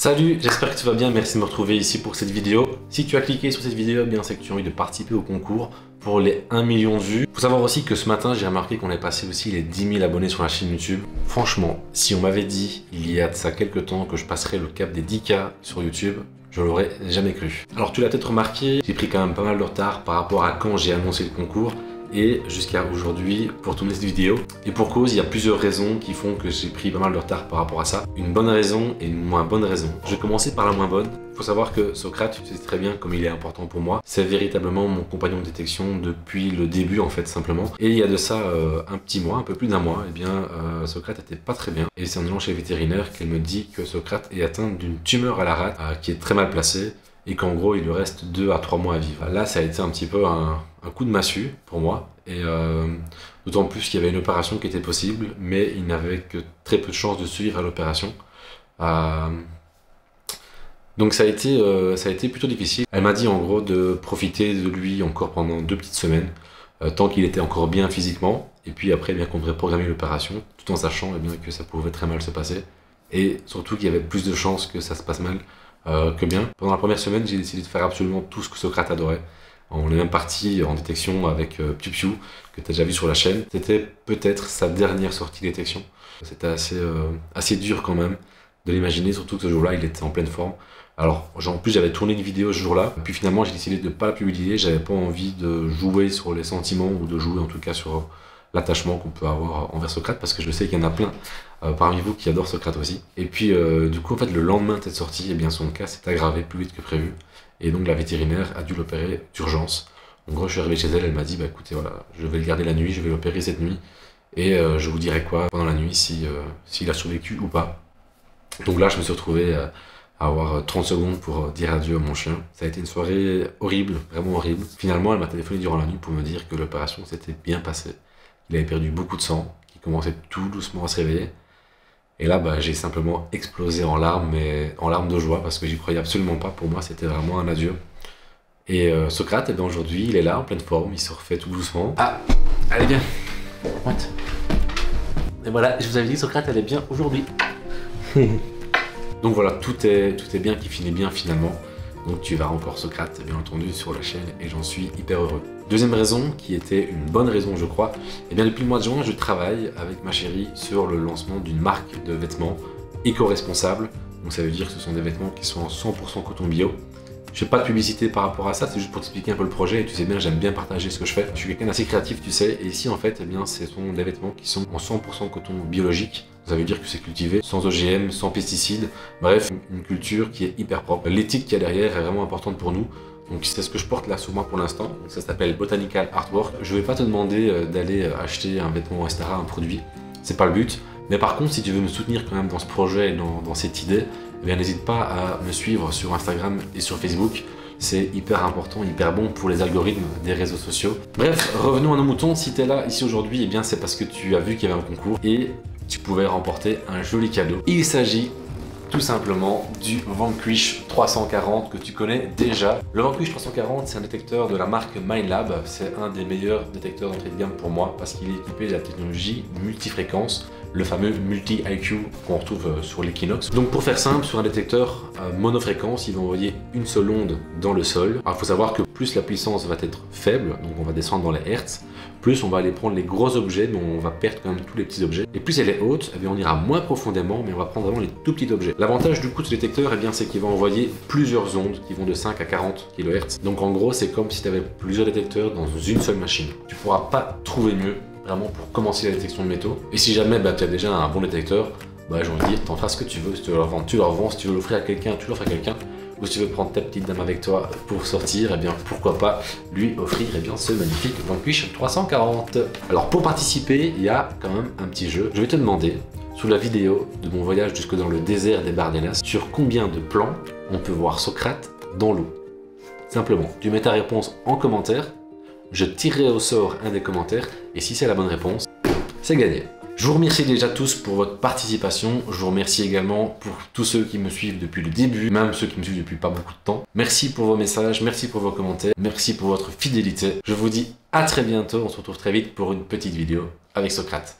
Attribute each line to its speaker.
Speaker 1: Salut, j'espère que tu vas bien, merci de me retrouver ici pour cette vidéo. Si tu as cliqué sur cette vidéo, bien c'est que tu as envie de participer au concours pour les 1 million de vues. Faut savoir aussi que ce matin, j'ai remarqué qu'on est passé aussi les 10 000 abonnés sur la chaîne YouTube. Franchement, si on m'avait dit il y a de ça quelques temps que je passerais le cap des 10K sur YouTube, je l'aurais jamais cru. Alors tu l'as peut-être remarqué, j'ai pris quand même pas mal de retard par rapport à quand j'ai annoncé le concours et jusqu'à aujourd'hui pour tourner cette vidéo. Et pour cause, il y a plusieurs raisons qui font que j'ai pris pas mal de retard par rapport à ça. Une bonne raison et une moins bonne raison. Je vais commencer par la moins bonne. Il faut savoir que Socrate, tu sais très bien comme il est important pour moi. C'est véritablement mon compagnon de détection depuis le début en fait simplement. Et il y a de ça un petit mois, un peu plus d'un mois, eh bien Socrate était pas très bien. Et c'est en allant chez le vétérinaire qu'elle me dit que Socrate est atteint d'une tumeur à la rate qui est très mal placée. Et qu'en gros il lui reste 2 à 3 mois à vivre. Là ça a été un petit peu un coup de massue pour moi, et d'autant plus qu'il y avait une opération qui était possible, mais il n'avait que très peu de chances de survivre à l'opération. Donc ça a été plutôt difficile. Elle m'a dit en gros de profiter de lui encore pendant 2 petites semaines, tant qu'il était encore bien physiquement, et puis après bien qu'on devrait programmer l'opération, tout en sachant bien que ça pouvait très mal se passer, et surtout qu'il y avait plus de chances que ça se passe mal que bien. Pendant la première semaine, j'ai décidé de faire absolument tout ce que Socrate adorait. On est même parti en détection avec Piu Piu, que tu as déjà vu sur la chaîne. C'était peut-être sa dernière sortie détection. C'était assez dur quand même de l'imaginer, surtout que ce jour-là, il était en pleine forme. Alors, en plus, j'avais tourné une vidéo ce jour-là, puis finalement, j'ai décidé de ne pas la publier. J'avais pas envie de jouer sur les sentiments, ou de jouer en tout cas sur l'attachement qu'on peut avoir envers Socrate, parce que je sais qu'il y en a plein parmi vous qui adorent Socrate aussi. Et puis du coup en fait le lendemain de cette sortie, eh bien son cas s'est aggravé plus vite que prévu, et donc la vétérinaire a dû l'opérer d'urgence. En gros je suis arrivé chez elle, elle m'a dit bah écoutez voilà, je vais le garder la nuit, je vais l'opérer cette nuit, et je vous dirai quoi pendant la nuit s'il a survécu ou pas. Donc là je me suis retrouvé à avoir 30 secondes pour dire adieu à mon chien. Ça a été une soirée horrible, vraiment horrible. Finalement elle m'a téléphoné durant la nuit pour me dire que l'opération s'était bien passée. Il avait perdu beaucoup de sang, qui commençait tout doucement à se réveiller. Et là, bah, j'ai simplement explosé en larmes, mais en larmes de joie, parce que j'y croyais absolument pas. Pour moi, c'était vraiment un adieu. Et Socrate, eh bien, aujourd'hui, il est là, en pleine forme, il se refait tout doucement. Ah, allez bien. What? Et voilà, je vous avais dit, Socrate, elle est bien aujourd'hui. Donc voilà, tout est bien qui finit bien finalement. Donc tu verras encore Socrate, bien entendu, sur la chaîne, et j'en suis hyper heureux. Deuxième raison, qui était une bonne raison je crois, et bien depuis le mois de juin, je travaille avec ma chérie sur le lancement d'une marque de vêtements éco-responsable. Donc ça veut dire que ce sont des vêtements qui sont en 100% coton bio. Je fais pas de publicité par rapport à ça, c'est juste pour t'expliquer un peu le projet, et tu sais bien, j'aime bien partager ce que je fais. Je suis quelqu'un d'assez créatif, tu sais, et ici en fait, eh bien, ce sont des vêtements qui sont en 100% coton biologique. Ça veut dire que c'est cultivé sans OGM, sans pesticides, bref, une culture qui est hyper propre. L'éthique qu'il y a derrière est vraiment importante pour nous. Donc c'est ce que je porte là sur moi pour l'instant. Ça s'appelle Botanical Artwork. Je vais pas te demander d'aller acheter un vêtement, etc., un produit. C'est pas le but. Mais par contre, si tu veux me soutenir quand même dans ce projet et dans cette idée, eh bien n'hésite pas à me suivre sur Instagram et sur Facebook. C'est hyper important, hyper bon pour les algorithmes des réseaux sociaux. Bref, revenons à nos moutons. Si tu es là ici aujourd'hui, eh bien c'est parce que tu as vu qu'il y avait un concours et tu pouvais remporter un joli cadeau. Il s'agit tout simplement du Vanquish 340 que tu connais déjà. Le Vanquish 340, c'est un détecteur de la marque Minelab. C'est un des meilleurs détecteurs d'entrée de gamme pour moi parce qu'il est équipé de la technologie multifréquence, le fameux multi-IQ qu'on retrouve sur l'Equinox. Donc pour faire simple, sur un détecteur monofréquence, il va envoyer une seule onde dans le sol. Alors il faut savoir que plus la puissance va être faible, donc on va descendre dans les hertz, plus on va aller prendre les gros objets, mais on va perdre quand même tous les petits objets. Et plus elle est haute, eh bien on ira moins profondément, mais on va prendre vraiment les tout petits objets. L'avantage du coup de ce détecteur, eh bien c'est qu'il va envoyer plusieurs ondes qui vont de 5 à 40 kHz. Donc en gros, c'est comme si tu avais plusieurs détecteurs dans une seule machine. Tu ne pourras pas trouver mieux vraiment pour commencer la détection de métaux. Et si jamais tu as déjà un bon détecteur, bah, j'ai envie de dire, t'en feras ce que tu veux. Si tu veux leur vendre, tu leur vends. Si tu veux l'offrir à quelqu'un, tu l'offres à quelqu'un. Ou si tu veux prendre ta petite dame avec toi pour sortir, eh bien pourquoi pas lui offrir eh bien, ce magnifique Vanquish 340. Alors pour participer, il y a quand même un petit jeu. Je vais te demander, sous la vidéo de mon voyage jusque dans le désert des Bardenas, sur combien de plans on peut voir Socrate dans l'eau. Simplement, tu mets ta réponse en commentaire, je tirerai au sort un des commentaires, et si c'est la bonne réponse, c'est gagné. Je vous remercie déjà tous pour votre participation. Je vous remercie également pour tous ceux qui me suivent depuis le début, même ceux qui me suivent depuis pas beaucoup de temps. Merci pour vos messages, merci pour vos commentaires, merci pour votre fidélité. Je vous dis à très bientôt, on se retrouve très vite pour une petite vidéo avec Socrate.